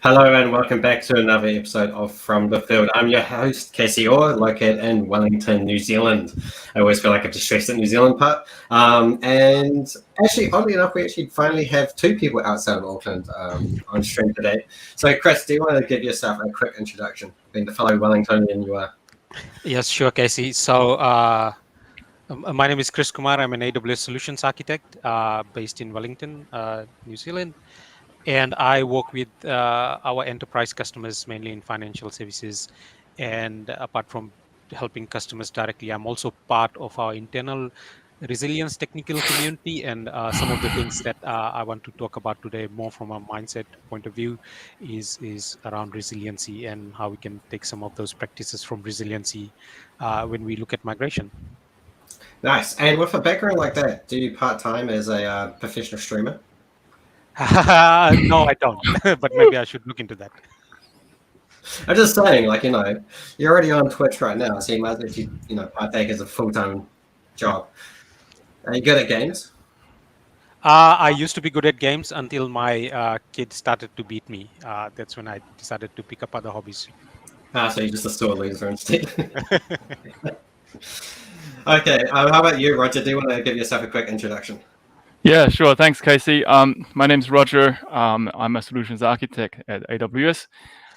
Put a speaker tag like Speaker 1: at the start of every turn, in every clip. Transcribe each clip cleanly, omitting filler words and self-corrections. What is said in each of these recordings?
Speaker 1: Hello and welcome back to another episode of From the Field. I'm your host, Casey Orr, located in Wellington, New Zealand. I always feel like I've just stressed the New Zealand part. And actually, oddly enough, we actually finally have two people outside of Auckland on stream today. So, Chris, do you want to give yourself a quick introduction, being the fellow Wellingtonian you are?
Speaker 2: Yes, sure, Casey. So, my name is Chris Kumar. I'm an AWS solutions architect based in Wellington, New Zealand. And I work with our enterprise customers mainly in financial services. And apart from helping customers directly, I'm also part of our internal resilience technical community. And some of the things that I want to talk about today, more from a mindset point of view, is around resiliency and how we can take some of those practices from resiliency when we look at migration.
Speaker 1: Nice. And with a background like that, do you part-time as a professional streamer?
Speaker 2: No, I don't, but maybe I should look into that.
Speaker 1: I'm just saying, you're already on Twitch right now, so you might as well, partake as a full-time job. Are you good at games?
Speaker 2: I used to be good at games until my kid started to beat me. That's when I decided to pick up other hobbies.
Speaker 1: So you're just a sore loser instead. Okay, how about you, Roger? Do you want to give yourself a quick introduction?
Speaker 3: Yeah, sure. Thanks, Casey. My name's Roger. I'm a solutions architect at AWS.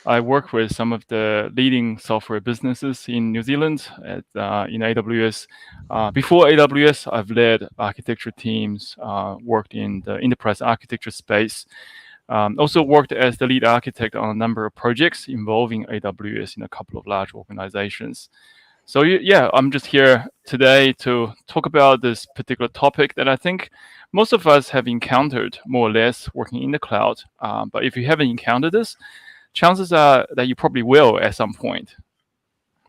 Speaker 3: I work with some of the leading software businesses in New Zealand in AWS. Before AWS, I've led architecture teams, worked in the enterprise architecture space, also worked as the lead architect on a number of projects involving AWS in a couple of large organizations. So yeah, I'm just here today to talk about this particular topic that I think most of us have encountered more or less working in the cloud. But if you haven't encountered this, chances are that you probably will at some point.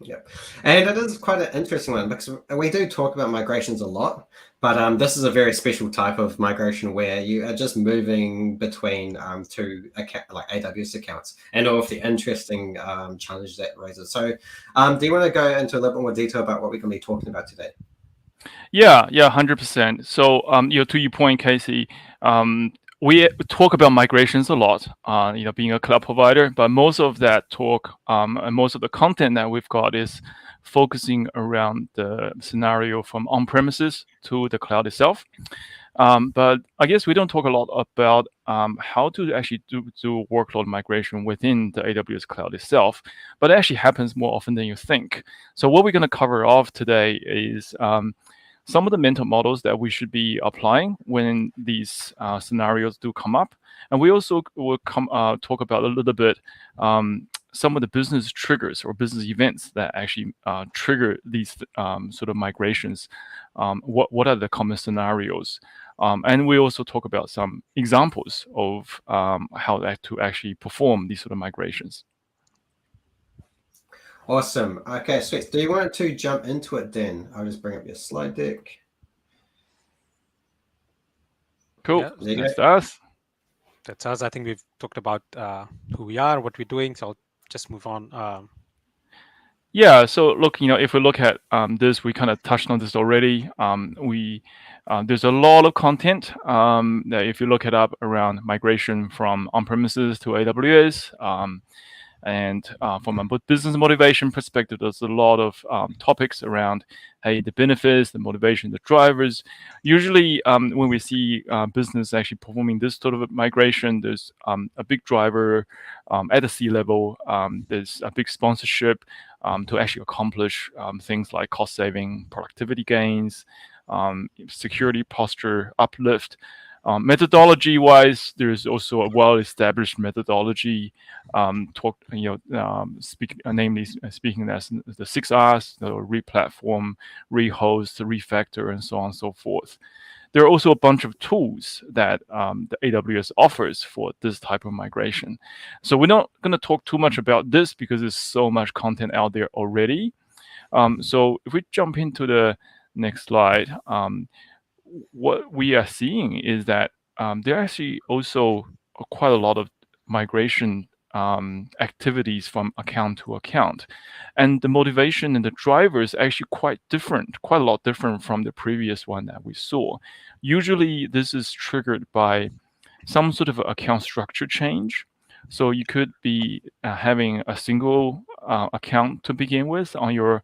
Speaker 1: Yeah, and it is quite an interesting one because we do talk about migrations a lot, but this is a very special type of migration where you are just moving between two like AWS accounts and all of the interesting challenges that raises. So, do you want to go into a little bit more detail about what we're going to be talking about today?
Speaker 3: Yeah, 100%. So, to your point, Casey, we talk about migrations a lot, being a cloud provider, but most of that talk and most of the content that we've got is focusing around the scenario from on-premises to the cloud itself. But I guess we don't talk a lot about how to actually do workload migration within the AWS cloud itself, but it actually happens more often than you think. So what we're going to cover off today is some of the mental models that we should be applying when these scenarios do come up. And we also will talk about a little bit some of the business triggers or business events that actually trigger these sort of migrations. What are the common scenarios? And we also talk about some examples of how to actually perform these sort of migrations.
Speaker 1: Awesome. Okay, sweet. Do you want to jump into it then? I'll just bring up your slide deck.
Speaker 3: Cool. Yeah, that's us.
Speaker 2: That's us. I think we've talked about who we are, what we're doing. So I'll just move on.
Speaker 3: Yeah. So look, if we look at this, we kind of touched on this already. There's a lot of content that if you look it up around migration from on-premises to AWS. And from a business motivation perspective, there's a lot of topics around, hey, the benefits, the motivation, the drivers. Usually, when we see business actually performing this sort of migration, there's a big driver at the C-level. There's a big sponsorship to actually accomplish things like cost saving, productivity gains, security posture uplift. Methodology-wise, there's also a well-established methodology. Namely speaking, as the 6Rs: the re-platform, re-host, refactor, and so on and so forth. There are also a bunch of tools that the AWS offers for this type of migration. So we're not going to talk too much about this because there's so much content out there already. So if we jump into the next slide. What we are seeing is that there are actually also quite a lot of migration activities from account to account. And the motivation and the drivers are actually quite a lot different from the previous one that we saw. Usually this is triggered by some sort of account structure change So you could be having a single account to begin with on your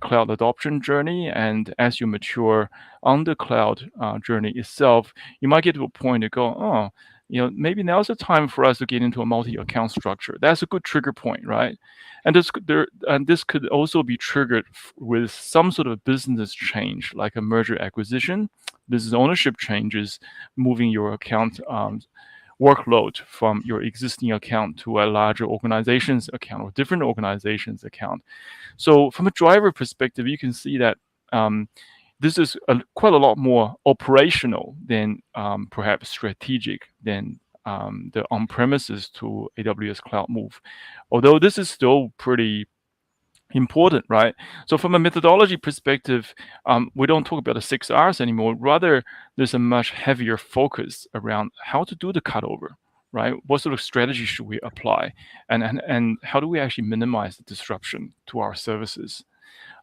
Speaker 3: cloud adoption journey, and as you mature on the cloud journey itself, you might get to a point to go, oh, maybe now's the time for us to get into a multi-account structure. That's a good trigger point, right? And this could also be triggered with some sort of business change, like a merger acquisition, business ownership changes, moving your account workload from your existing account to a larger organization's account or different organizations' account. So from a driver perspective, you can see that this is quite a lot more operational than perhaps strategic than the on-premises to AWS cloud move. Although this is still pretty important, right? So from a methodology perspective, we don't talk about the 6 R's anymore. Rather, there's a much heavier focus around how to do the cutover, right? What sort of strategy should we apply, and how do we actually minimize the disruption to our services?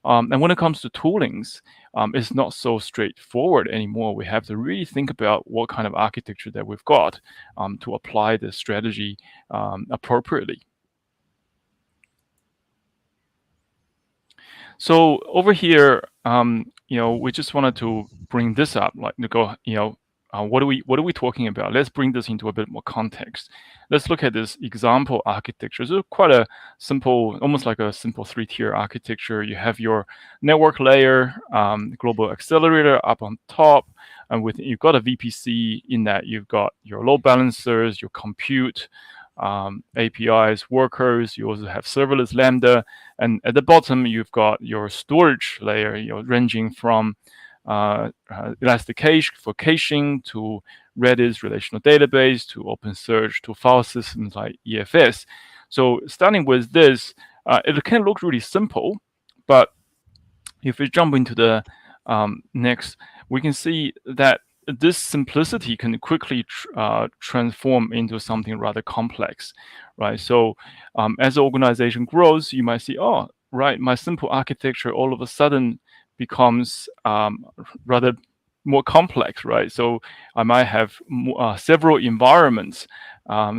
Speaker 3: And when it comes to toolings, it's not so straightforward anymore. We have to really think about what kind of architecture that we've got to apply the strategy appropriately. So over here, we just wanted to bring this up, like to go, what are we talking about? Let's bring this into a bit more context. Let's look at this example architecture. So quite a simple, almost like a simple 3-tier architecture. You have your network layer, global accelerator up on top, and you've got a VPC in that. You've got your load balancers, your compute, APIs, workers. You also have serverless Lambda, and at the bottom you've got your storage layer, ranging from Elasticcache for caching to Redis relational database to OpenSearch to file systems like EFS. So starting with this, it can look really simple, but if we jump into the next, we can see that this simplicity can quickly transform into something rather complex, right? So as the organization grows, you might see, oh, right, my simple architecture all of a sudden becomes rather more complex, right? So I might have several environments,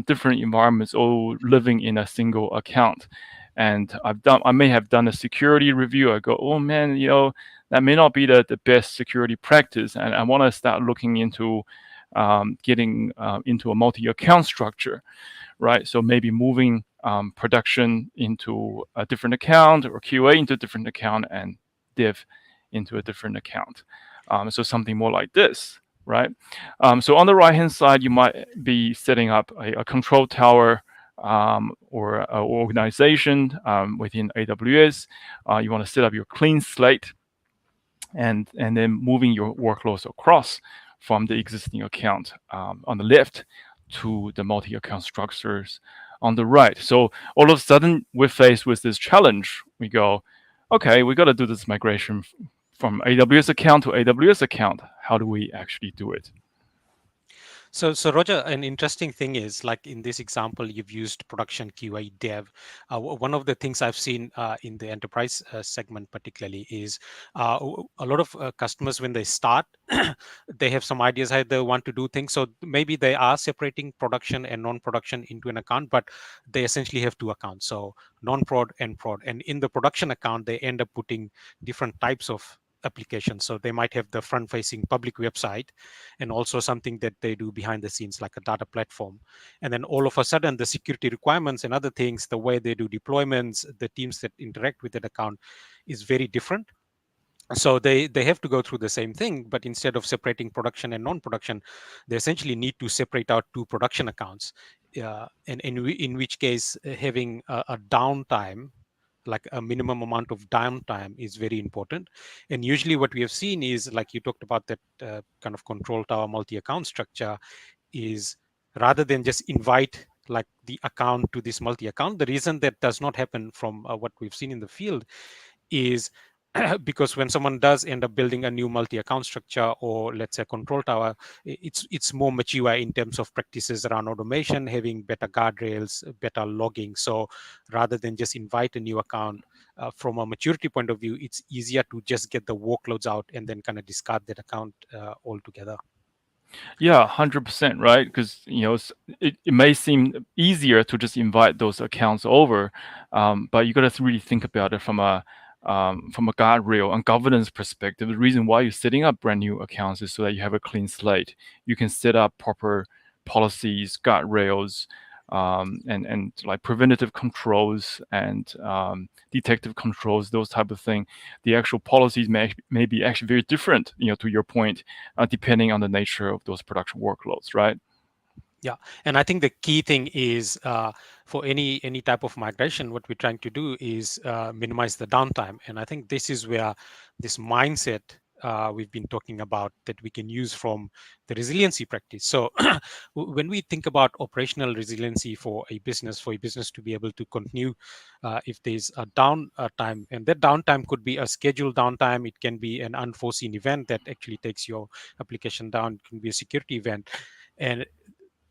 Speaker 3: different environments, all living in a single account. And I may have done a security review. I go, oh man, that may not be the best security practice, and I want to start looking into getting into a multi-account structure, right? So maybe moving production into a different account, or QA into a different account, and dev into a different account. So something more like this, right? So on the right-hand side, you might be setting up a control tower or an organization within AWS. You want to set up your clean slate, and then moving your workloads across from the existing account on the left to the multi-account structures on the right. So all of a sudden, we're faced with this challenge. We go, okay, we got to do this migration from AWS account to AWS account. How do we actually do it?
Speaker 2: So Roger, an interesting thing is, like in this example, you've used production, QA, dev. One of the things I've seen in the enterprise segment particularly is a lot of customers, when they start, they have some ideas how they want to do things. So maybe they are separating production and non-production into an account, but they essentially have 2 accounts. So non-prod and prod. And in the production account, they end up putting different types of applications. So they might have the front-facing public website and also something that they do behind the scenes, like a data platform. And then all of a sudden, the security requirements and other things, the way they do deployments, the teams that interact with that account is very different. So they have to go through the same thing, but instead of separating production and non-production, they essentially need to separate out 2 production accounts. And in which case, having a downtime, like a minimum amount of downtime, is very important. And usually what we have seen is, like you talked about, that kind of control tower multi-account structure, is rather than just invite like the account to this multi-account, the reason that does not happen from what we've seen in the field is because when someone does end up building a new multi-account structure, or let's say control tower, it's more mature in terms of practices around automation, having better guardrails, better logging. So rather than just invite a new account, from a maturity point of view, it's easier to just get the workloads out and then kind of discard that account altogether.
Speaker 3: Yeah, 100%, right? Because it may seem easier to just invite those accounts over, but you got to really think about it from a guardrail and governance perspective. The reason why you're setting up brand new accounts is so that you have a clean slate. You can set up proper policies, guardrails, and like preventative controls and detective controls, those type of thing. The actual policies may be actually very different, to your point, depending on the nature of those production workloads, right?
Speaker 2: Yeah, and I think the key thing is for any type of migration, what we're trying to do is minimize the downtime, and I think this is where this mindset we've been talking about that we can use from the resiliency practice. So when we think about operational resiliency for a business to be able to continue, if there's a down time, and that downtime could be a scheduled downtime, it can be an unforeseen event that actually takes your application down, it can be a security event, and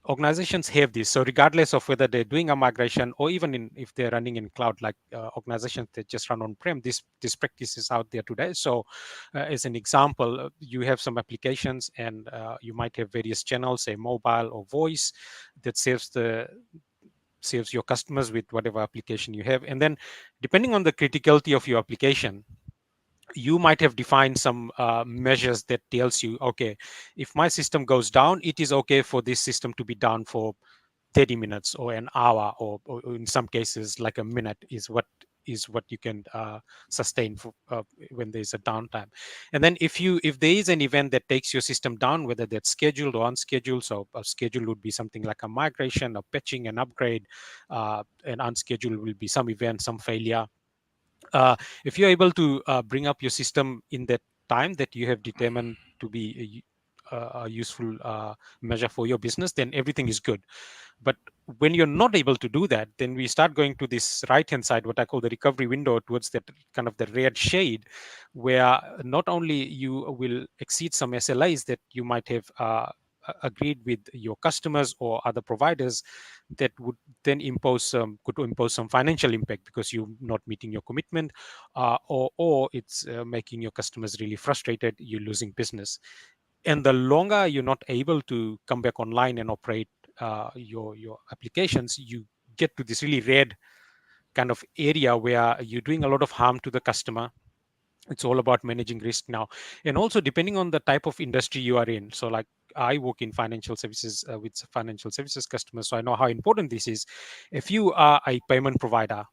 Speaker 2: organizations have this. So regardless of whether they're doing a migration or even if they're running in cloud, like organizations that just run on-prem, this practice is out there today. So as an example, you have some applications and you might have various channels, say mobile or voice, that serves your customers with whatever application you have. And then depending on the criticality of your application, you might have defined some measures that tells you, okay, if my system goes down, it is okay for this system to be down for 30 minutes or an hour, or in some cases like a minute is what you can sustain for when there's a downtime. And then if there is an event that takes your system down, whether that's scheduled or unscheduled, so a schedule would be something like a migration, a patching, an upgrade, and unscheduled will be some event, some failure. If you're able to bring up your system in that time that you have determined to be a useful measure for your business, then everything is good. But when you're not able to do that, then we start going to this right hand side, what I call the recovery window, towards that kind of the red shade, where not only you will exceed some SLAs that you might have agreed with your customers or other providers, that would then could impose some financial impact because you're not meeting your commitment, or it's making your customers really frustrated, you're losing business. And the longer you're not able to come back online and operate your applications, you get to this really red kind of area where you're doing a lot of harm to the customer. It's all about managing risk now, and also depending on the type of industry you are in. So like I work in financial services with financial services customers, so I know how important this is. If you are a payment provider,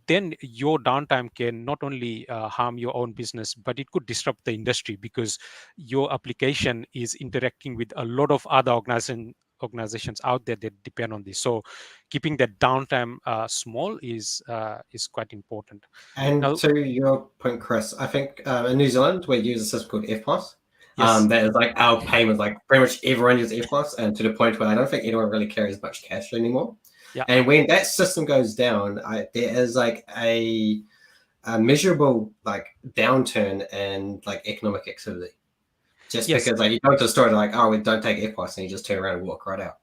Speaker 2: then your downtime can not only harm your own business, but it could disrupt the industry because your application is interacting with a lot of other organizations out there that depend on this. So keeping that downtime small is quite important.
Speaker 1: And
Speaker 2: Now,
Speaker 1: to your point, Chris, I think in New Zealand we use a system called FPOS.
Speaker 2: yes,
Speaker 1: That is like our payment, like pretty much everyone uses FPOS, and to the point where I don't think anyone really carries much cash anymore.
Speaker 2: yeah,
Speaker 1: And when that system goes down, there is like a measurable like downturn in like economic activity. Just
Speaker 2: yes.
Speaker 1: because like you go to the store, they're like, oh, we don't take FPOS, and you just turn around and walk right out.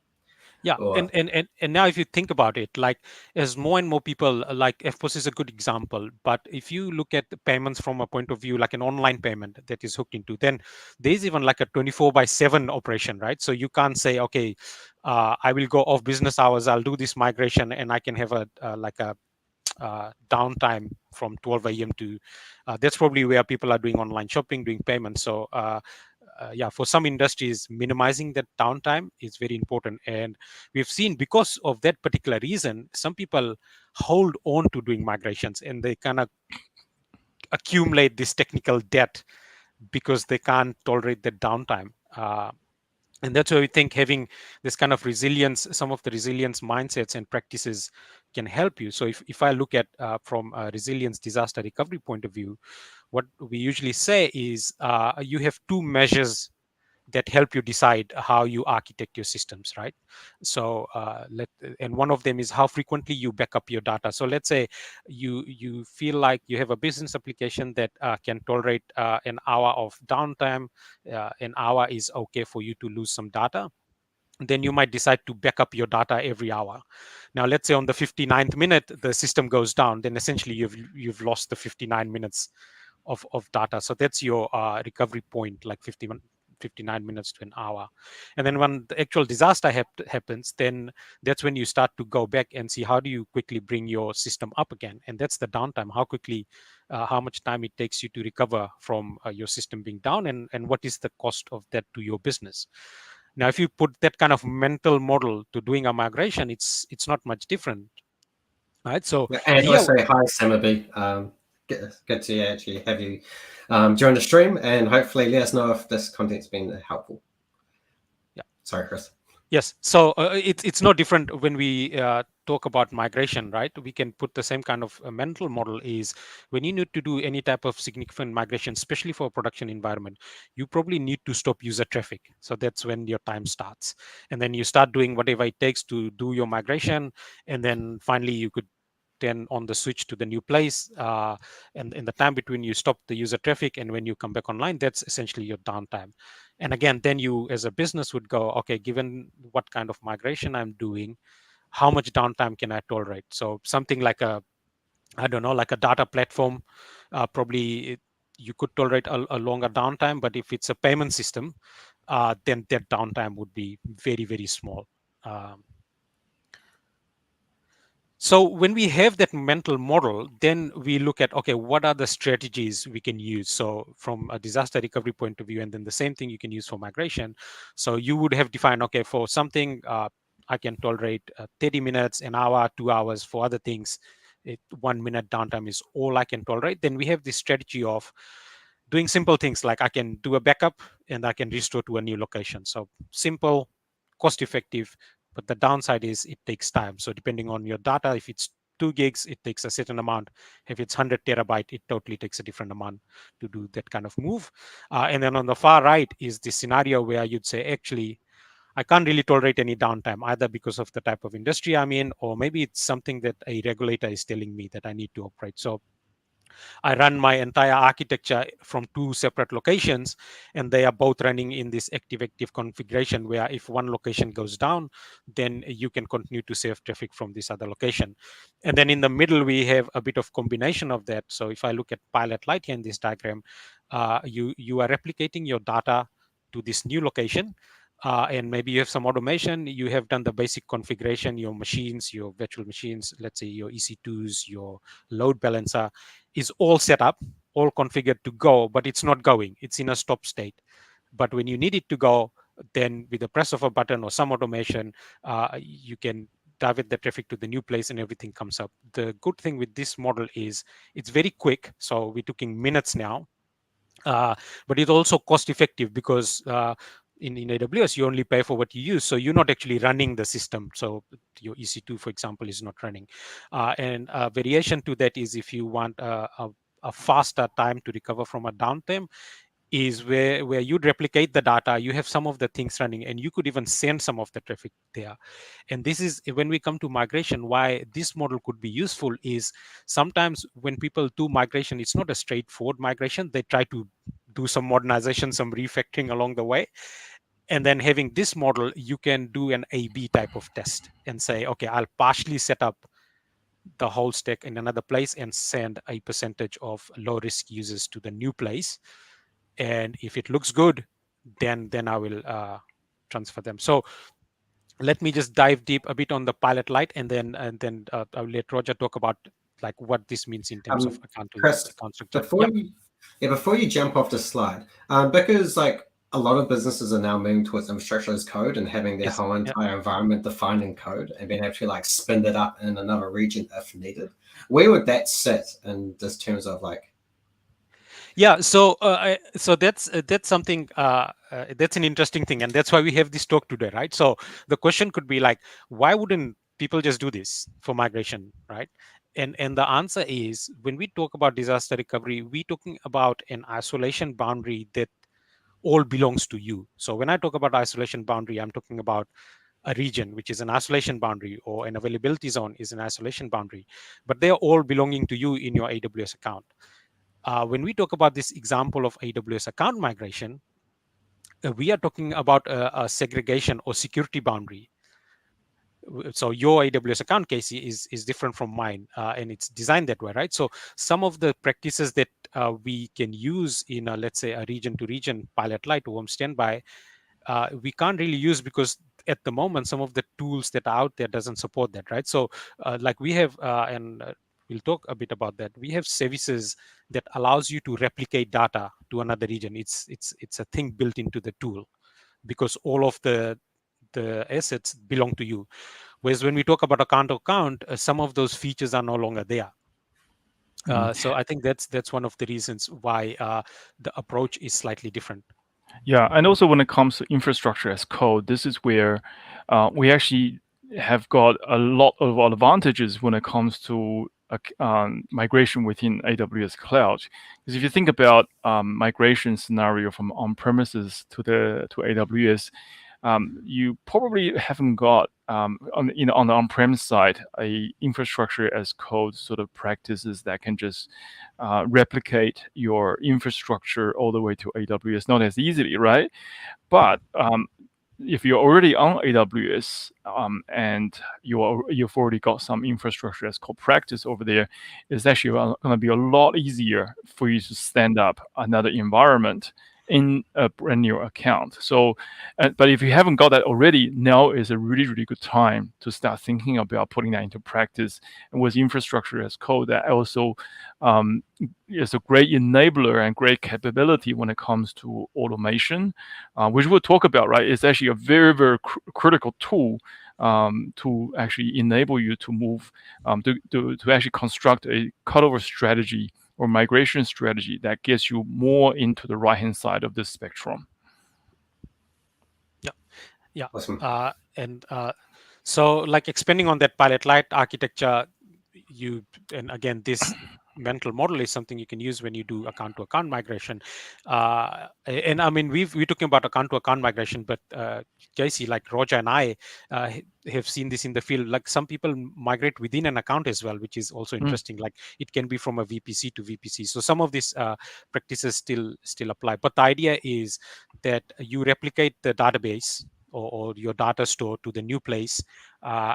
Speaker 2: Yeah,
Speaker 1: Or
Speaker 2: and now if you think about it, like as more and more people, like FPOS is a good example, but if you look at the payments from a point of view like an online payment that is hooked into, then there's even like a 24/7 operation, right? So you can't say, okay, I will go off business hours, I'll do this migration, and I can have a like a downtime from 12 a.m. to that's probably where people are doing online shopping, doing payments. So yeah, for some industries, minimizing that downtime is very important. And we've seen because of that particular reason, some people hold on to doing migrations and they kind of accumulate this technical debt because they can't tolerate that downtime. And that's why we think having this kind of resilience, some of the resilience mindsets and practices can help you. So if I look at from a resilience disaster recovery point of view, what we usually say is you have two measures that help you decide how you architect your systems, right? So and one of them is how frequently you back up your data. So let's say you feel like you have a business application that can tolerate an hour of downtime. An hour is okay for you to lose some data. Then you might decide to back up your data every hour. Now, let's say on the 59th minute, the system goes down, then essentially you've lost the 59 minutes of data. So that's your recovery point, like 59 minutes to an hour. And then when the actual disaster happens, then that's when you start to go back and see how do you quickly bring your system up again. And that's the downtime, how quickly, how much time it takes you to recover from your system being down, and what is the cost of that to your business. Now, if you put that kind of mental model to doing a migration, it's not much different, right? So
Speaker 1: And
Speaker 2: here,
Speaker 1: also, hi, Samabi. Good to actually have you join the stream, and hopefully let us know if this content's been helpful.
Speaker 2: Yeah.
Speaker 1: Sorry, Chris.
Speaker 2: Yes. So it's no different when we talk about migration, right? We can put the same kind of mental model is when you need to do any type of significant migration, especially for a production environment, you probably need to stop user traffic. So that's when your time starts. And then you start doing whatever it takes to do your migration. And then finally you could turn on the switch to the new place. And in the time between you stop the user traffic and when you come back online, that's essentially your downtime. And again, then you as a business would go, okay, given what kind of migration I'm doing, how much downtime can I tolerate? So something like I don't know, like a data platform, probably you could tolerate a longer downtime, but if it's a payment system, then that downtime would be very, very small. So when we have that mental model, then we look at, okay, what are the strategies we can use? So from a disaster recovery point of view, and then the same thing you can use for migration. So you would have defined, okay, for something, I can tolerate 30 minutes, an hour, 2 hours. For other things, 1 minute downtime is all I can tolerate. Then we have this strategy of doing simple things like I can do a backup and I can restore to a new location. So simple, cost effective, but the downside is it takes time. So depending on your data, if it's 2 gigs, it takes a certain amount. If it's 100 terabyte, it totally takes a different amount to do that kind of move. And then on the far right is the scenario where you'd say, actually, I can't really tolerate any downtime, either because of the type of industry I'm in, or maybe it's something that a regulator is telling me that I need to operate. So I run my entire architecture from 2 separate locations, and they are both running in this active-active configuration where if one location goes down, then you can continue to save traffic from this other location. And then in the middle, we have a bit of combination of that. So if I look at pilot light here in this diagram, you are replicating your data to this new location. And maybe you have some automation, you have done the basic configuration, your machines, your virtual machines, let's say your EC2s, your load balancer is all set up, all configured to go, but it's not going. It's in a stop state. But when you need it to go, then with the press of a button or some automation, you can divert the traffic to the new place and everything comes up. The good thing with this model is it's very quick. So we're talking minutes now, but it's also cost effective because in AWS, you only pay for what you use. So you're not actually running the system. So your EC2, for example, is not running. And a variation to that is if you want a faster time to recover from a downtime, is where you'd replicate the data, you have some of the things running, and you could even send some of the traffic there. And this is when we come to migration, why this model could be useful is sometimes when people do migration, it's not a straightforward migration. They try to do some modernization, some refactoring along the way. And then having this model, you can do an A/B type of test and say, okay, I'll partially set up the whole stack in another place and send a percentage of low risk users to the new place. And if it looks good, then I will transfer them. So let me just dive deep a bit on the pilot light, and then I'll let Roger talk about like what this means in terms of account structure.
Speaker 1: Before you jump off the slide, because like a lot of businesses are now moving towards infrastructure as code and having their whole entire environment defined in code and being able to like spin it up in another region if needed. Where would that sit in this terms of like?
Speaker 2: Yeah, so that's something that's an interesting thing, and that's why we have this talk today, right? So the question could be like, why wouldn't people just do this for migration, right? And the answer is, when we talk about disaster recovery, we're talking about an isolation boundary that all belongs to you. So when I talk about isolation boundary, I'm talking about a region, which is an isolation boundary, or an availability zone is an isolation boundary, but they are all belonging to you in your AWS account. When we talk about this example of AWS account migration, we are talking about a segregation or security boundary. So your AWS account, Casey, is different from mine, and it's designed that way, right? So some of the practices that we can use in let's say a region-to-region pilot light or home standby, we can't really use because at the moment some of the tools that are out there doesn't support that, right? So like we have and we'll talk a bit about that. We have services that allows you to replicate data to another region. It's a thing built into the tool because all of the assets belong to you. Whereas when we talk about account to account, some of those features are no longer there. So I think that's one of the reasons why the approach is slightly different.
Speaker 3: Yeah, and also when it comes to infrastructure as code, this is where we actually have got a lot of advantages when it comes to migration within AWS cloud. Because if you think about migration scenario from on-premises to AWS, you probably haven't got on the on-premise side a infrastructure as code sort of practices that can just replicate your infrastructure all the way to AWS, not as easily, right? But if you're already on AWS and you've already got some infrastructure as code practice over there, it's actually going to be a lot easier for you to stand up another environment in a brand new account. So, but if you haven't got that already, now is a really, really good time to start thinking about putting that into practice. And with infrastructure as code, that also is a great enabler and great capability when it comes to automation, which we'll talk about, right? It's actually a very, very critical tool to actually enable you to move, to actually construct a cutover strategy or migration strategy that gets you more into the right-hand side of the spectrum.
Speaker 2: Yeah.
Speaker 1: Awesome.
Speaker 2: And so like expanding on that pilot light architecture, and again, this mental model is something you can use when you do account to account migration. And I mean, we're talking about account to account migration, but Casey, like Roger and I have seen this in the field. Like some people migrate within an account as well, which is also interesting. Like it can be from a VPC to VPC. So some of these practices still apply. But the idea is that you replicate the database or your data store to the new place,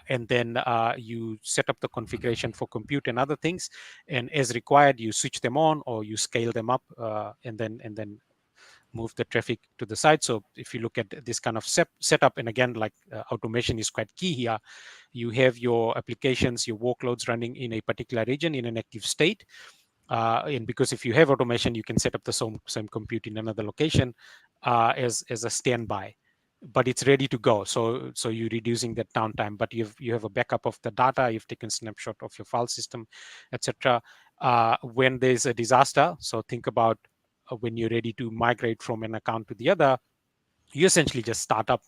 Speaker 2: and then you set up the configuration for compute and other things, and as required you switch them on or you scale them up, and then move the traffic to the side. So if you look at this kind of setup, and again, like automation is quite key here, you have your applications, your workloads running in a particular region in an active state. And because if you have automation, you can set up the same compute in another location as a standby, but it's ready to go. So you're reducing that downtime, but you have a backup of the data, you've taken snapshot of your file system, etc. When there's a disaster, so think about when you're ready to migrate from an account to the other, you essentially just start up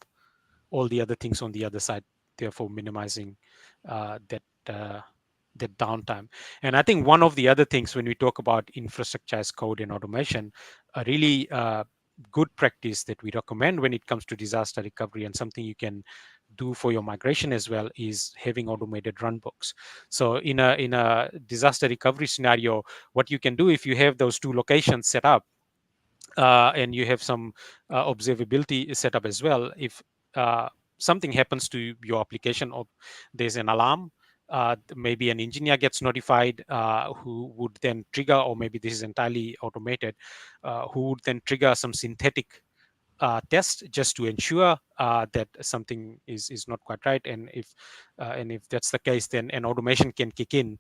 Speaker 2: all the other things on the other side, therefore minimizing that downtime. And I think one of the other things when we talk about infrastructure as code and automation, a really good practice that we recommend when it comes to disaster recovery, and something you can do for your migration as well, is having automated runbooks. So in a disaster recovery scenario, what you can do if you have those two locations set up, and you have some observability set up as well, if something happens to your application or there's an alarm, maybe an engineer gets notified, who would then trigger, or maybe this is entirely automated, who would then trigger some synthetic test just to ensure that something is not quite right. And if that's the case, then an automation can kick in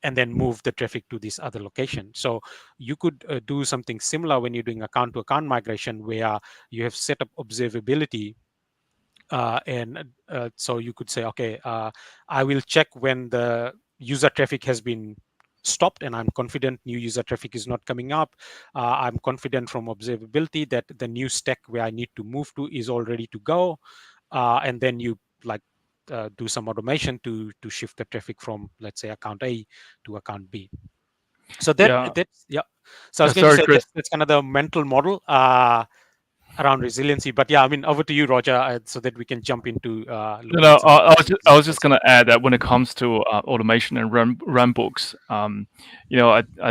Speaker 2: and then move the traffic to this other location. So you could do something similar when you're doing account to account migration, where you have set up observability. And so you could say, okay, I will check when the user traffic has been stopped, and I'm confident new user traffic is not coming up. I'm confident from observability that the new stack where I need to move to is all ready to go. And then you do some automation to shift the traffic from, let's say, account A to account B. So that's yeah. So I was going to say that's kind of the mental model around resiliency. But yeah, I mean, over to you, Roger, so that we can jump into.
Speaker 3: I was just going to add that when it comes to automation and run books, I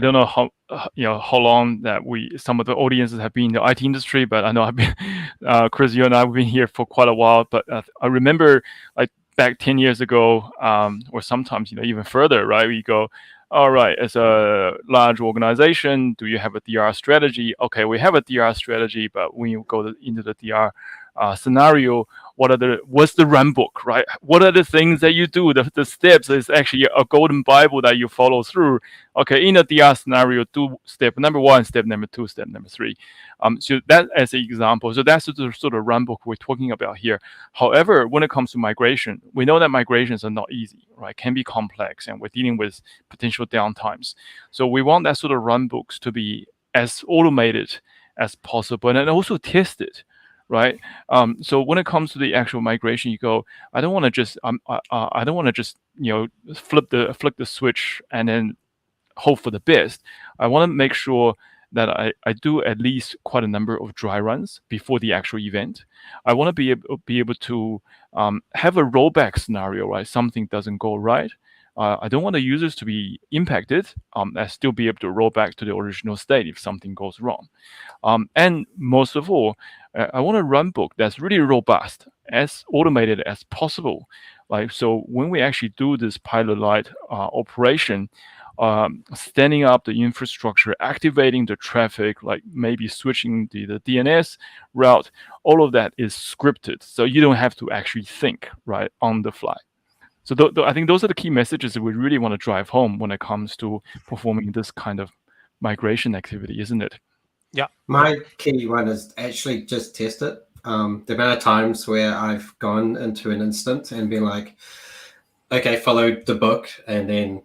Speaker 3: don't know how long that some of the audiences have been in the IT industry, but I know I've been Chris, you and I have been here for quite a while. But I remember like back 10 years ago, or sometimes even further, right? We go, all right, as a large organization, do you have a DR strategy? Okay, we have a DR strategy, but when you go into the DR scenario, what's the run book, right? What are the things that you do? The steps is actually a golden Bible that you follow through. Okay, in a DR scenario, do step number 1, step number 2, step number 3. So that as an example. So that's the sort of run book we're talking about here. However, when it comes to migration, we know that migrations are not easy, right? Can be complex, and we're dealing with potential downtimes. So we want that sort of run books to be as automated as possible and also tested, right? So when it comes to the actual migration, you go, I don't want to just flip the switch and then hope for the best. I want to make sure that I do at least quite a number of dry runs before the actual event. I want to be able to have a rollback scenario, right? Something doesn't go right. I don't want the users to be impacted and still be able to roll back to the original state if something goes wrong. And most of all, I want a run book that's really robust, as automated as possible. Like, so when we actually do this pilot light operation, standing up the infrastructure, activating the traffic, like maybe switching the DNS route, all of that is scripted. So you don't have to actually think, right, on the fly. So I think those are the key messages that we really want to drive home when it comes to performing this kind of migration activity, isn't it?
Speaker 2: Yeah.
Speaker 1: My key one is actually just test it. The amount of times where I've gone into an instance and been like, okay, follow the book, and then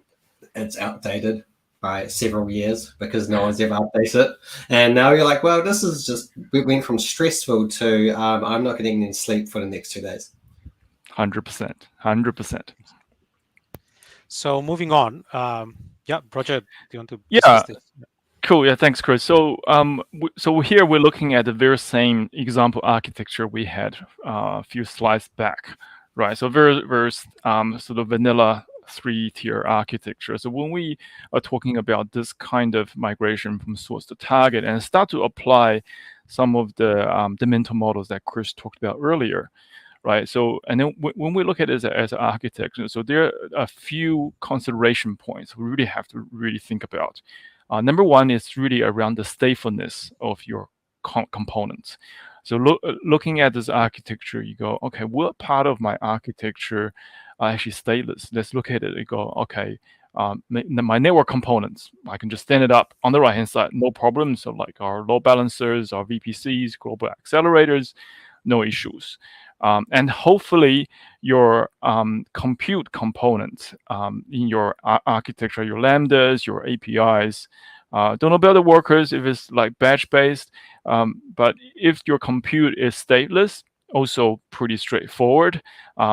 Speaker 1: it's outdated by several years because no one's ever updated it. And now you're like, well, this is just, we went from stressful to I'm not getting any sleep for the next 2 days.
Speaker 3: 100%.
Speaker 2: So moving on, Roger, do you want to
Speaker 3: discuss
Speaker 2: this?
Speaker 3: Cool. Yeah, thanks, Chris. So, so here we're looking at the very same example architecture we had a few slides back, right? So very sort of vanilla 3-tier architecture. So when we are talking about this kind of migration from source to target and start to apply some of the mental models that Chris talked about earlier, right? So, and then when we look at it as an architecture, so there are a few consideration points we really have to really think about. Number one is really around the statefulness of your components. So looking at this architecture, you go, okay, what part of my architecture are actually stateless? Let's look at it and go, okay, my network components, I can just stand it up on the right-hand side, no problem. So like our load balancers, our VPCs, global accelerators, no issues. And hopefully your compute components in your architecture, your Lambdas, your APIs, don't know about the workers if it's like batch-based, but if your compute is stateless, also pretty straightforward.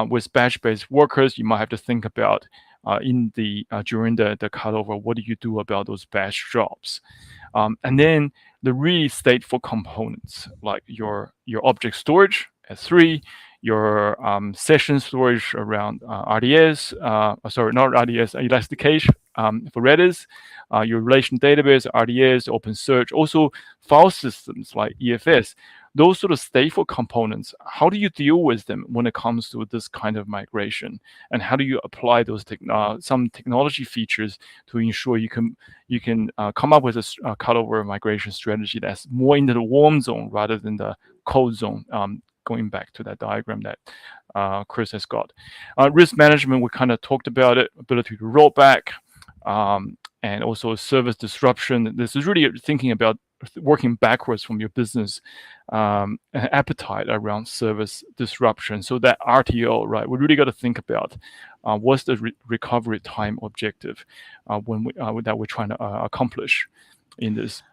Speaker 3: With batch-based workers, you might have to think about during the cutover, what do you do about those batch jobs? And then the really stateful components, like your object storage, S3, your session storage around RDS, sorry, not RDS, Elastic Cache for Redis, your relation database, RDS, OpenSearch, also file systems like EFS. Those sort of stateful components, how do you deal with them when it comes to this kind of migration? And how do you apply those some technology features to ensure you can come up with a cutover migration strategy that's more into the warm zone rather than the cold zone, going back to that diagram that Chris has got. Risk management, we kind of talked about it, ability to roll back, and also service disruption. This is really thinking about working backwards from your business appetite around service disruption. So that RTO, right? We really got to think about what's the recovery time objective that we're trying to accomplish in this.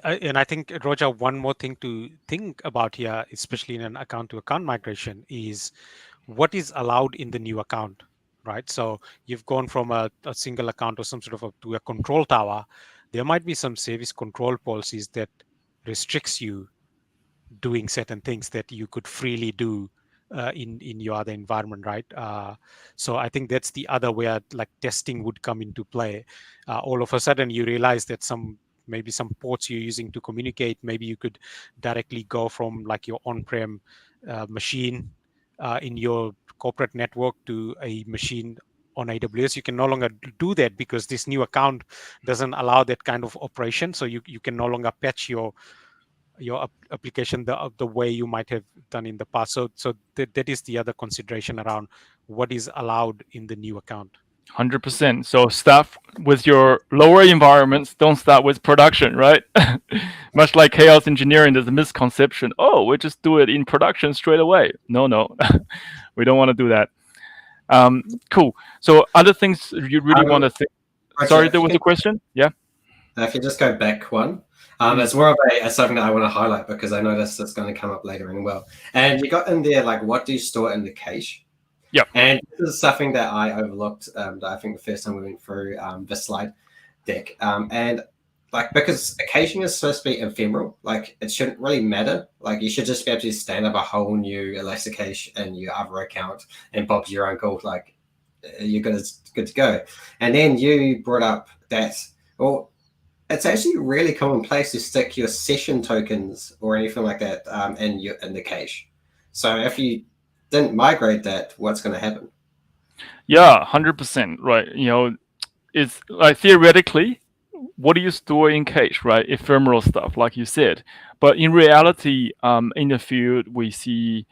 Speaker 2: And I think, Roger, one more thing to think about here, especially in an account-to-account migration, is what is allowed in the new account, right? So you've gone from a single account or some sort of to a control tower. There might be some service control policies that restricts you doing certain things that you could freely do in your other environment, right? So I think that's the other where like testing would come into play. All of a sudden you realize that maybe some ports you're using to communicate, maybe you could directly go from like your on-prem machine in your corporate network to a machine on AWS. You can no longer do that because this new account doesn't allow that kind of operation. So you can no longer patch your application the way you might have done in the past. So that is the other consideration around what is allowed in the new account.
Speaker 3: 100%. So start with your lower environments. Don't start with production, right? Much like chaos engineering, there's a misconception. Oh, we just do it in production straight away. No, we don't want to do that. Cool. So other things you really want to think. Sorry, there was a question. Yeah.
Speaker 1: If you just go back one, it's more of a something that I want to highlight because I noticed it's going to come up later in well. And you got in there like, what do you store in the cache?
Speaker 3: Yeah.
Speaker 1: And this is something that I overlooked. I think the first time we went through this slide deck, and like because a caching is supposed to be ephemeral, like it shouldn't really matter. Like you should just be able to stand up a whole new Elasticache in your other account, and Bob's your uncle. Like you're good to go. And then you brought up that, well, it's actually really commonplace to stick your session tokens or anything like that in the cache. So if you didn't migrate that, what's going to happen?
Speaker 3: Yeah, 100%. Right. It's like theoretically, what do you store in cache, right? Ephemeral stuff, like you said. But in reality, in the field, we see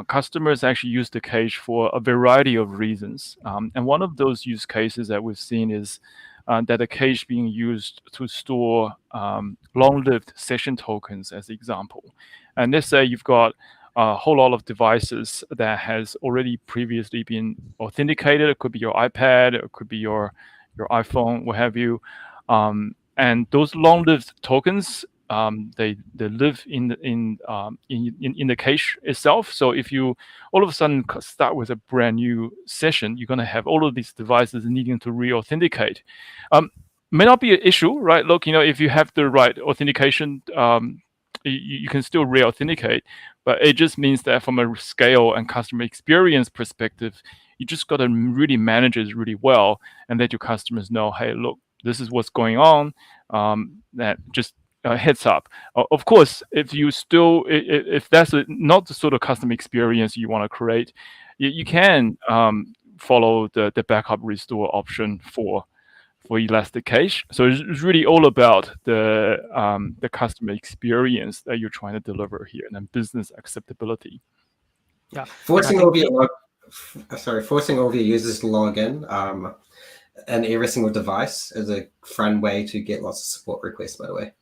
Speaker 3: customers actually use the cache for a variety of reasons. And one of those use cases that we've seen is that the cache being used to store long-lived session tokens, as an example. And let's say you've got a whole lot of devices that has already previously been authenticated. It could be your iPad, it could be your iPhone, what have you. And those long-lived tokens, they live in the cache itself. So if you all of a sudden start with a brand new session, you're going to have all of these devices needing to re-authenticate. May not be an issue, right? Look, if you have the right authentication, you can still re-authenticate, but it just means that from a scale and customer experience perspective, you just got to really manage it really well and let your customers know, hey, look, this is what's going on. That just heads up. Of course, if that's not the sort of customer experience you want to create, you can follow the backup restore option for Elasticache. So it's really all about the customer experience that you're trying to deliver here, and then business acceptability.
Speaker 2: Yeah,
Speaker 1: forcing all of your users to log in and every single device is a fun way to get lots of support requests, by the way.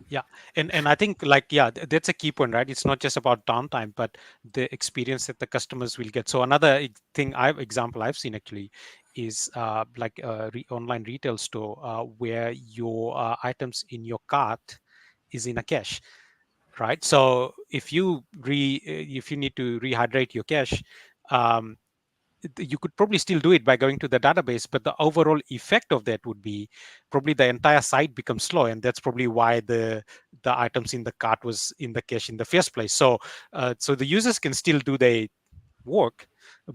Speaker 2: Yeah, and I think that's a key point, right? It's not just about downtime, but the experience that the customers will get. So another example I've seen actually is like a online retail store where your items in your cart is in a cache, right? So if you need to rehydrate your cache, you could probably still do it by going to the database, but the overall effect of that would be probably the entire site becomes slow, and that's probably why the items in the cart was in the cache in the first place. So the users can still do their work,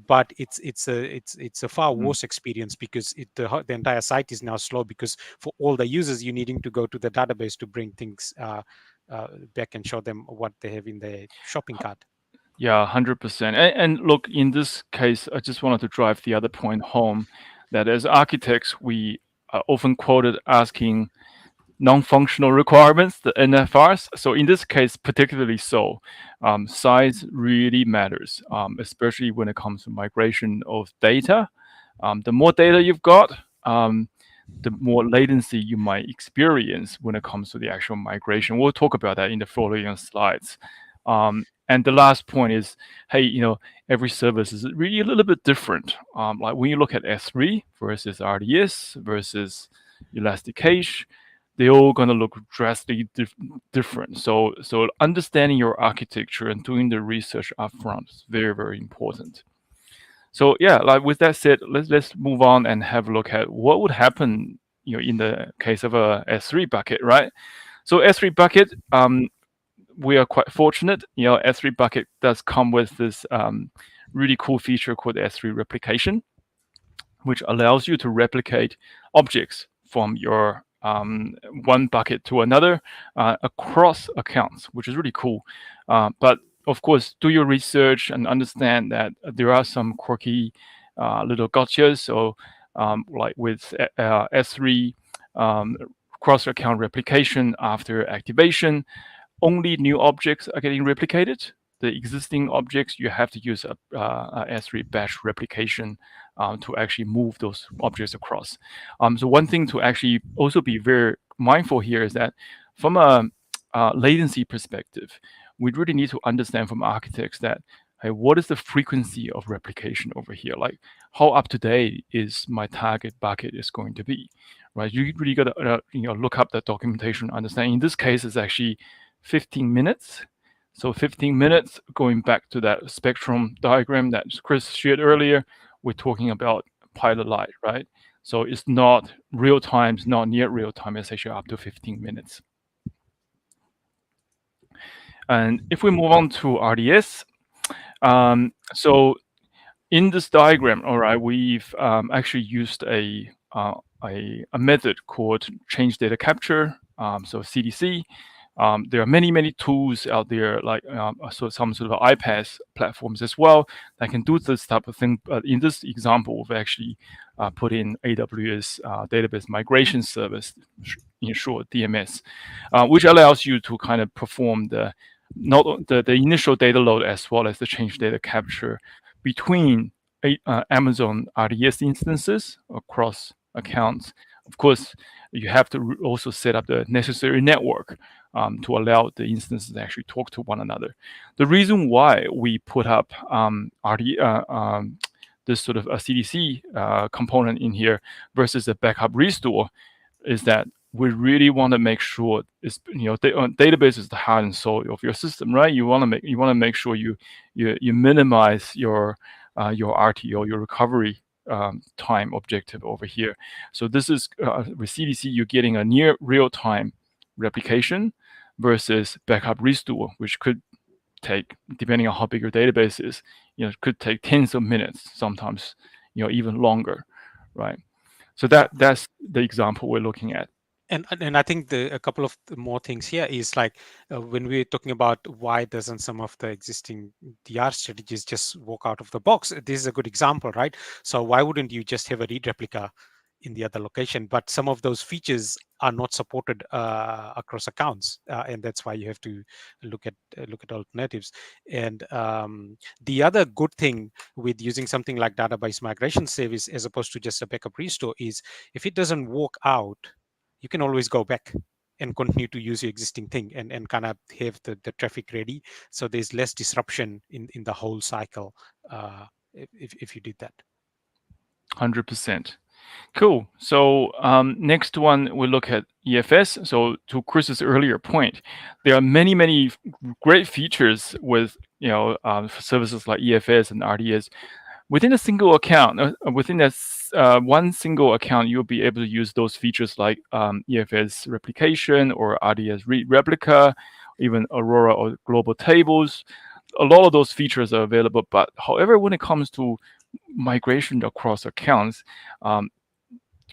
Speaker 2: but it's a far worse experience because the entire site is now slow, because for all the users you're needing to go to the database to bring things back and show them what they have in their shopping cart.
Speaker 3: Yeah, 100%. And look, in this case, I just wanted to drive the other point home, that as architects, we are often quoted asking non-functional requirements, the NFRs. So in this case, particularly so, size really matters, especially when it comes to migration of data. The more data you've got, the more latency you might experience when it comes to the actual migration. We'll talk about that in the following slides. And the last point is, hey, every service is really a little bit different. Like when you look at S3 versus RDS versus Elasticache, they're all going to look drastically different. So understanding your architecture and doing the research upfront is very, very important. So yeah, like with that said, let's move on and have a look at what would happen, in the case of a S3 bucket, right? So S3 bucket, we are quite fortunate. S3 bucket does come with this really cool feature called S3 replication, which allows you to replicate objects from your one bucket to another across accounts, which is really cool. But of course, do your research and understand that there are some quirky little gotchas. So, like with S3 cross-account replication after activation, only new objects are getting replicated. The existing objects, you have to use a S3 batch replication to actually move those objects across. So one thing to actually also be very mindful here is that from a latency perspective, we really need to understand from architects that, hey, what is the frequency of replication over here? Like, how up to date is my target bucket is going to be, right? You really got to look up the documentation, understand. In this case, it's actually 15 minutes. So 15 minutes, going back to that spectrum diagram that Chris shared earlier, we're talking about pilot light, right? So it's not real time, it's not near real time, it's actually up to 15 minutes. And if we move on to RDS, so in this diagram, all right, we've actually used a method called change data capture, so CDC. There are many tools out there, like so some sort of iPaaS platforms as well that can do this type of thing. But in this example, we've actually put in AWS Database Migration Service, in short DMS, which allows you to kind of perform the initial data load as well as the change data capture between Amazon RDS instances across accounts. Of course, you have to also set up the necessary network to allow the instances to actually talk to one another. The reason why we put up this sort of a CDC component in here versus a backup restore is that we really want to make sure database is the heart and soul of your system, right? You want to make sure you minimize your RTO, your recovery time objective over here. So this is with CDC, you're getting a near real-time replication versus backup restore, which could take, depending on how big your database is, it could take tens of minutes, sometimes even longer, right? So that's the example we're looking at.
Speaker 2: And I think a couple of more things here is like when we're talking about why doesn't some of the existing DR strategies just walk out of the box? This is a good example, right? So why wouldn't you just have a read replica in the other location? But some of those features are not supported across accounts, and that's why you have to look at alternatives. And the other good thing with using something like database migration service as opposed to just a backup restore is if it doesn't work out, you can always go back and continue to use your existing thing and kind of have the traffic ready. So there's less disruption in the whole cycle if you did that.
Speaker 3: 100%. Cool. So next one, we look at EFS. So to Chris's earlier point, there are many great features with services like EFS and RDS. Within a single account, within that one single account, you'll be able to use those features like EFS replication or RDS replica, even Aurora or global tables. A lot of those features are available. But however, when it comes to migration across accounts,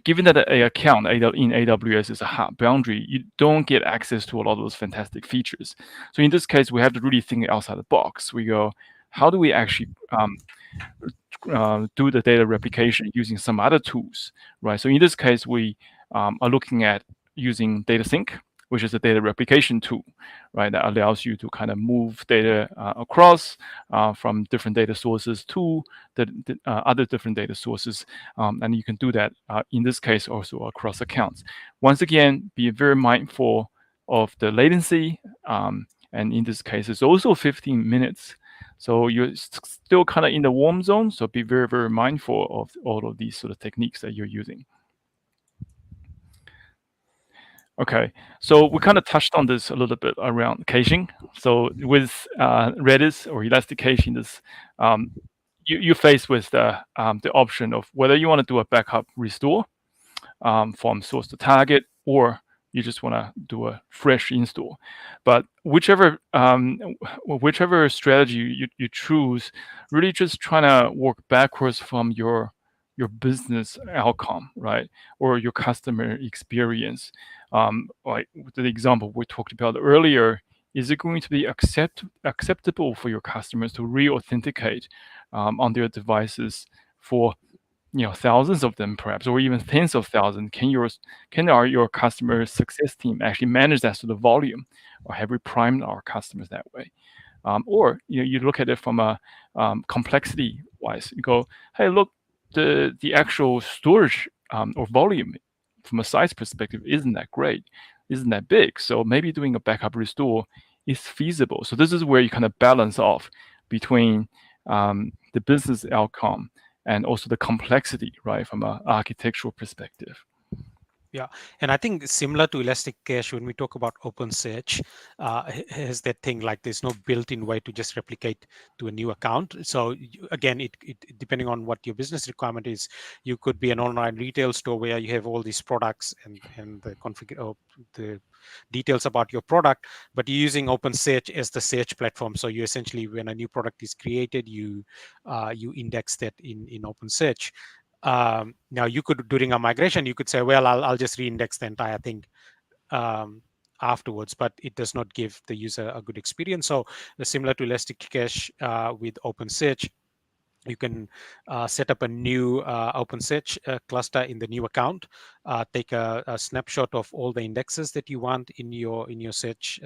Speaker 3: given that an account in AWS is a hard boundary, you don't get access to a lot of those fantastic features. So in this case, we have to really think outside the box. We go, how do we actually do the data replication using some other tools, right? So in this case, we are looking at using DataSync, which is a data replication tool, right? That allows you to kind of move data across from different data sources to the other different data sources. And you can do that, in this case, also across accounts. Once again, be very mindful of the latency. And in this case, it's also 15 minutes. So you're still kind of in the warm zone. So be very mindful of all of these sort of techniques that you're using. Okay, so we kind of touched on this a little bit around caching. So with Redis or Elastic Caching, this you're faced with the option of whether you want to do a backup restore from source to target, or you just want to do a fresh install. But whichever strategy you choose, really just trying to work backwards from your business outcome, right, or your customer experience. Like the example we talked about earlier, is it going to be acceptable for your customers to re-authenticate on their devices for thousands of them perhaps, or even tens of thousands? Can your customer success team actually manage that sort of volume, or have we primed our customers that way? Or you look at it from a complexity wise. You go, hey, look, the actual storage or volume from a size perspective isn't that great, isn't that big. So maybe doing a backup restore is feasible. So this is where you kind of balance off between the business outcome and also the complexity, right, from an architectural perspective.
Speaker 2: Yeah, and I think similar to Elastic Cache, when we talk about OpenSearch, has that thing like there's no built-in way to just replicate to a new account. So again, it depending on what your business requirement is, you could be an online retail store where you have all these products and the the details about your product, but you're using OpenSearch as the search platform. So you essentially, when a new product is created, you index that in OpenSearch. Now you could, during a migration, you could say, well, I'll just reindex the entire thing afterwards, but it does not give the user a good experience. So similar to Elastic Cache with OpenSearch, you can set up a new OpenSearch cluster in the new account, take a snapshot of all the indexes that you want in your search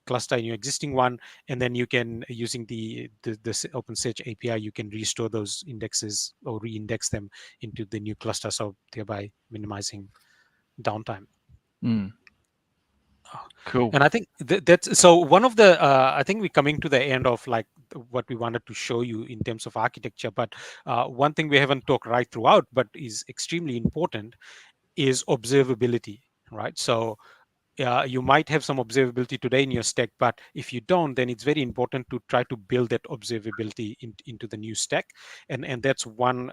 Speaker 2: cluster in your existing one, and then you can, using the OpenSearch API, you can restore those indexes or reindex them into the new cluster, so thereby minimizing downtime.
Speaker 3: Cool.
Speaker 2: And I think that's so one of the I think we're coming to the end of like what we wanted to show you in terms of architecture, but one thing we haven't talked right throughout but is extremely important is observability, right? So you might have some observability today in your stack, but if you don't, then it's very important to try to build that observability into the new stack. And that's one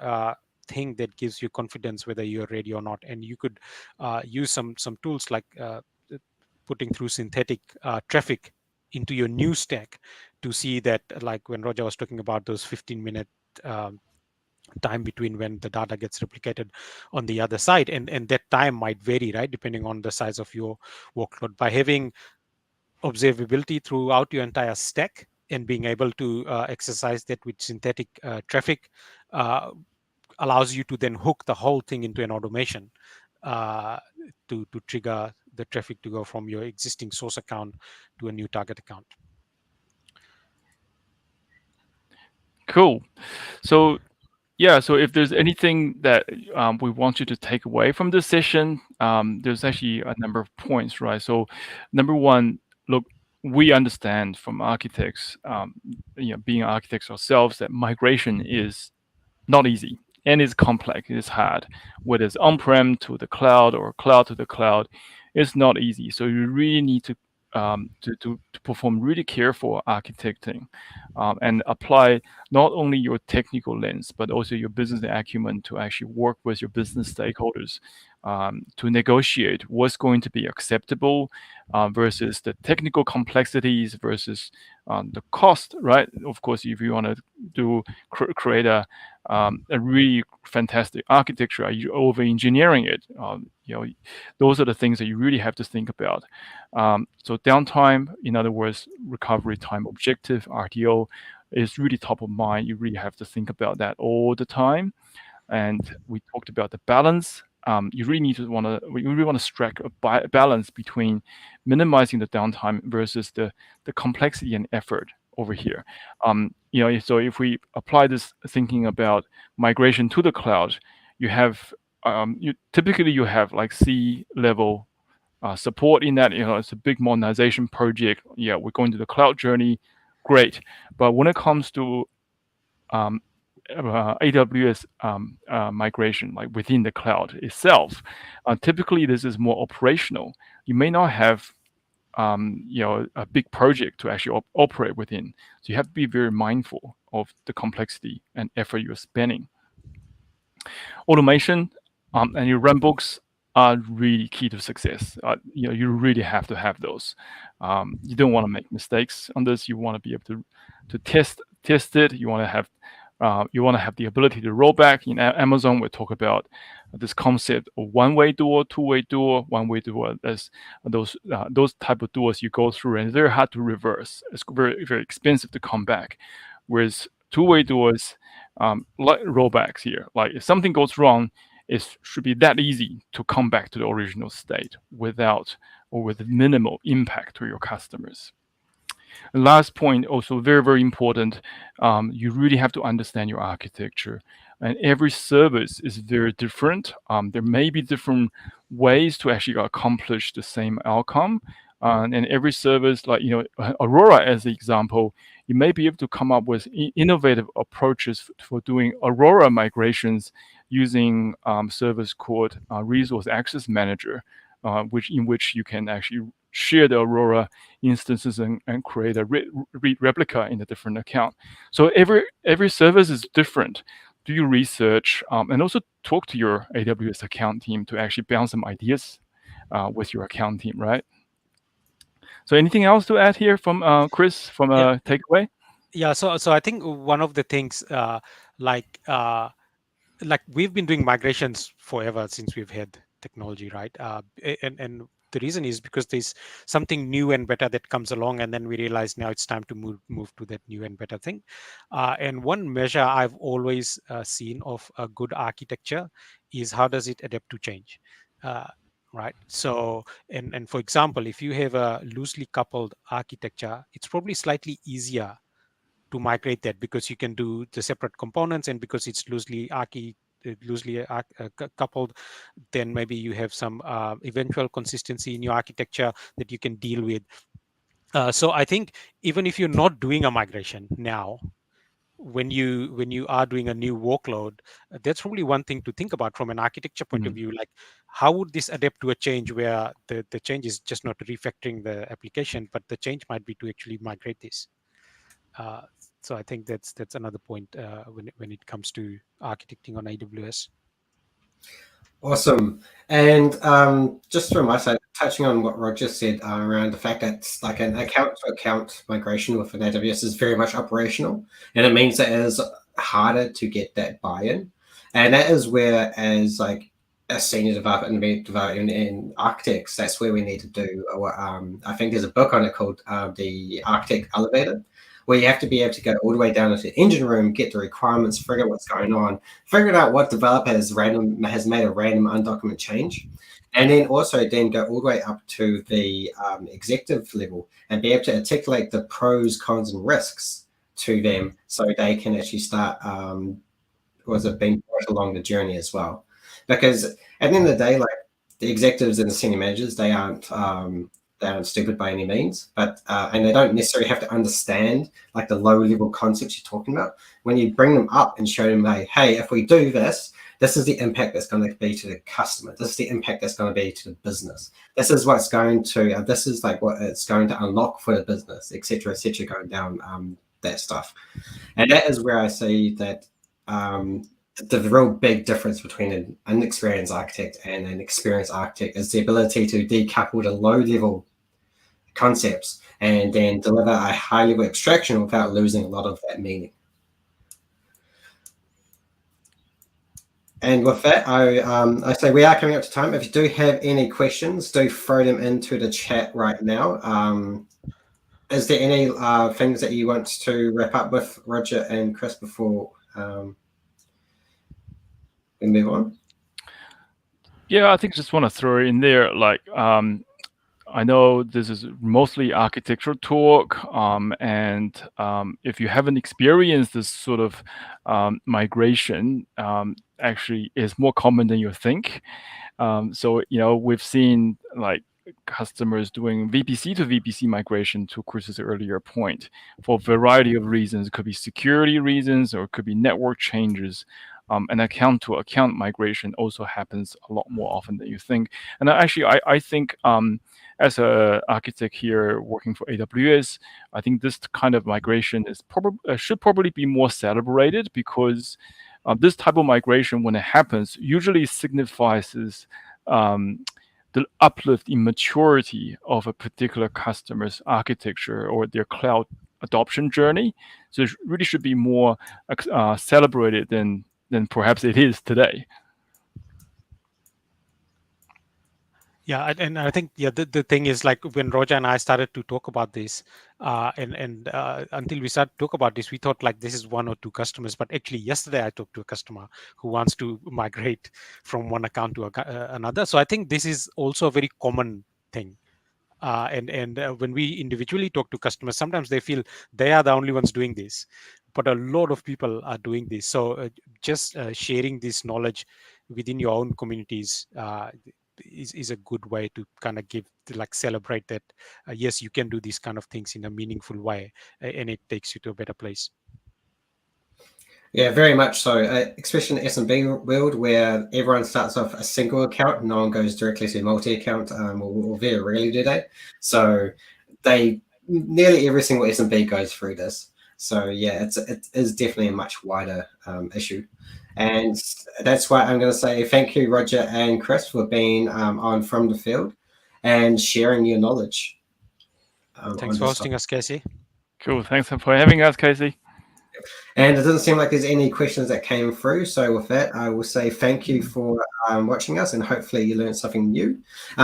Speaker 2: thing that gives you confidence whether you're ready or not. And you could use some tools like putting through synthetic traffic into your new stack to see that, like when Roger was talking about those 15-minute time between when the data gets replicated on the other side, and that time might vary, right, depending on the size of your workload. By having observability throughout your entire stack and being able to exercise that with synthetic traffic allows you to then hook the whole thing into an automation to trigger the traffic to go from your existing source account to a new target account.
Speaker 3: Cool. So yeah, so if there's anything that we want you to take away from this session, there's actually a number of points, right? So number one, look, we understand from architects, being architects ourselves, that migration is not easy and it's complex, it's hard. Whether it's on-prem to the cloud or cloud to the cloud, it's not easy. So you really need to perform really careful architecting and apply not only your technical lens, but also your business acumen to actually work with your business stakeholders to negotiate what's going to be acceptable versus the technical complexities versus the cost, right? Of course, if you want to create a really fantastic architecture, are you over engineering it? Those are the things that you really have to think about. So downtime, in other words, recovery time objective, RTO, is really top of mind. You really have to think about that all the time. And we talked about the balance. You really want to strike a balance between minimizing the downtime versus the complexity and effort over here. So if we apply this thinking about migration to the cloud, you have typically you have like C-level support in that. It's a big modernization project. Yeah, we're going to the cloud journey, great. But when it comes to AWS migration, like within the cloud itself, typically this is more operational. You may not have a big project to actually operate within. So you have to be very mindful of the complexity and effort you're spending. Automation and your runbooks are really key to success. You really have to have those. You don't want to make mistakes on this. You want to be able to test it. You want to have You want to have the ability to roll back. In Amazon, we talk about this concept of one-way door, two-way door, one-way door. As those type of doors you go through, and they're hard to reverse. It's very, very expensive to come back. Whereas two-way doors, like rollbacks here, like if something goes wrong, it should be that easy to come back to the original state without or with minimal impact to your customers. And last point, also very, very important, you really have to understand your architecture. And every service is very different. There may be different ways to actually accomplish the same outcome. And every service, like Aurora as the example, you may be able to come up with innovative approaches for doing Aurora migrations using service called Resource Access Manager, in which you can actually share the Aurora instances and create a read replica in a different account. So every service is different. Do your research and also talk to your AWS account team to actually bounce some ideas with your account team, right? So anything else to add here from Chris from a takeaway?
Speaker 2: Yeah, so I think one of the things like we've been doing migrations forever since we've had technology, right? And the reason is because there's something new and better that comes along, and then we realize now it's time to move to that new and better thing. And one measure I've always seen of a good architecture is how does it adapt to change, right? So, and for example, if you have a loosely coupled architecture, it's probably slightly easier to migrate that because you can do the separate components, and because it's loosely coupled, then maybe you have some eventual consistency in your architecture that you can deal with. So I think even if you're not doing a migration now, when you are doing a new workload, that's probably one thing to think about from an architecture point of view. Like, how would this adapt to a change where the change is just not refactoring the application, but the change might be to actually migrate this. So I think that's another point when it comes to architecting on AWS.
Speaker 1: Awesome. And just from my side, touching on what Roger said around the fact that it's like an account-to-account migration within AWS is very much operational, and it means that it is harder to get that buy-in. And that is where, as like a senior developer and architects, that's where we need to do. I think there's a book on it called The Architect Elevator, where you have to be able to go all the way down into the engine room, get the requirements, figure out what's going on, figure out what developer has made a random undocumented change, and then also then go all the way up to the executive level and be able to articulate the pros, cons, and risks to them so they can actually start being brought along the journey as well. Because at the end of the day, like the executives and the senior managers, they aren't stupid by any means, but and they don't necessarily have to understand like the low-level concepts you're talking about. When you bring them up and show them, like, hey, if we do this, this is the impact that's going to be to the customer. This is the impact that's going to be to the business. This is what's going to. This is like what it's going to unlock for the business, etc., going down that stuff. And that is where I see that the real big difference between an inexperienced architect and an experienced architect is the ability to decouple the low-level concepts and then deliver a high-level abstraction without losing a lot of that meaning. And with that, I say we are coming up to time. If you do have any questions, do throw them into the chat right now. Is there any things that you want to wrap up with, Roger and Chris, before we move on?
Speaker 3: Yeah, I think just want to throw in there, like, I know this is mostly architectural talk, and if you haven't experienced this sort of migration, actually is more common than you think. So, we've seen like customers doing VPC to VPC migration, to Chris's earlier point, for a variety of reasons. It could be security reasons, or it could be network changes. And account-to-account migration also happens a lot more often than you think. And actually, I think as an architect here working for AWS, I think this kind of migration is should probably be more celebrated, because this type of migration, when it happens, usually signifies the uplift in maturity of a particular customer's architecture or their cloud adoption journey. So it really should be more celebrated than perhaps it is today.
Speaker 2: Yeah, and I think the thing is, like, when Roger and I started to talk about this, and until we started to talk about this, we thought like this is 1 or 2 customers. But actually, yesterday I talked to a customer who wants to migrate from one account to another. So I think this is also a very common thing. And when we individually talk to customers, sometimes they feel they are the only ones doing this, but a lot of people are doing this. So just sharing this knowledge within your own communities is a good way to kind of celebrate that yes, you can do these kind of things in a meaningful way, and it takes you to a better place.
Speaker 1: Yeah, very much so, especially in the SMB world where everyone starts off a single account, no one goes directly to multi-account, or very rarely do they. So nearly every single SMB goes through this. So yeah, it is definitely a much wider issue. And that's why I'm going to say thank you, Roger and Chris, for being on From the Field and sharing your knowledge.
Speaker 2: Thanks for hosting us, Casey.
Speaker 3: Cool. Thanks for having us, Casey.
Speaker 1: And it doesn't seem like there's any questions that came through. So with that, I will say thank you for watching us, and hopefully you learned something new.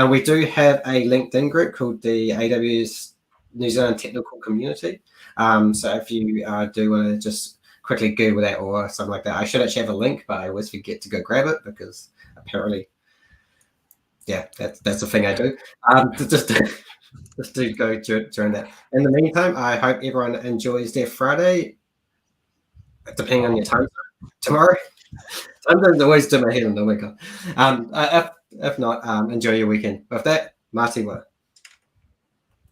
Speaker 1: We do have a LinkedIn group called the AWS New Zealand Technical Community. So if you do want to just quickly Google that or something like that. I should actually have a link, but I always forget to go grab it because apparently, yeah, that's the thing I do. Just to go during that. In the meantime, I hope everyone enjoys their Friday, depending on your time zone. Tomorrow. Sometimes I always do my head on the weekend. If not, enjoy your weekend. With that, Mati wa.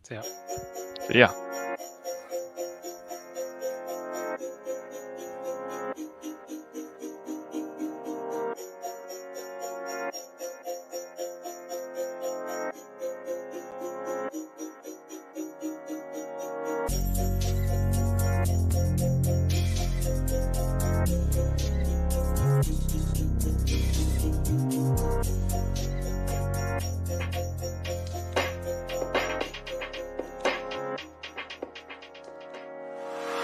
Speaker 2: So,
Speaker 3: yeah.